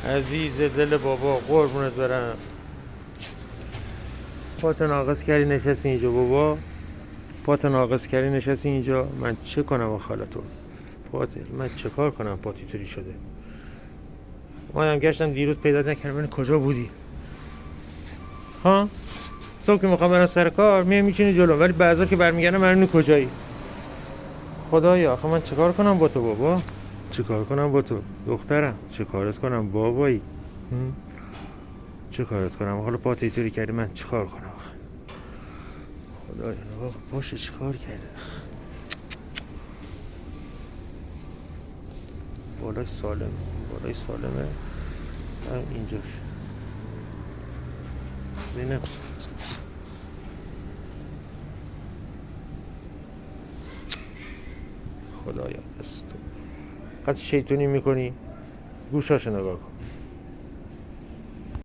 عزیز دل بابا قربونت برم. پات ناقص کردی نشستی اینجا بابا، پات ناقص کردی نشستی اینجا. من چه کنم با خالتو؟ من چه کار کنم پاتی توری شده؟ هم گشتم دیروز پیدا نکردم. من کجا بودی؟ ها؟ صبح که میخوام برم سر کار میچینی جلو، ولی بعضا که برمیگردم من کجایی؟ خدایا آخه من چه کار کنم با تو بابا؟ چه کار کنم با تو دخترم؟ چه کارت کنم بابایی؟ چه کارت کنم؟ حالا پات اینطوری کردی من چه کار کنم؟ خدایا باشه چه کار کرده؟ بالای سالمه هم اینجاش زینب. خدایا دست تو قد شیطونی میکنی؟ گوشاشو نگاه کن.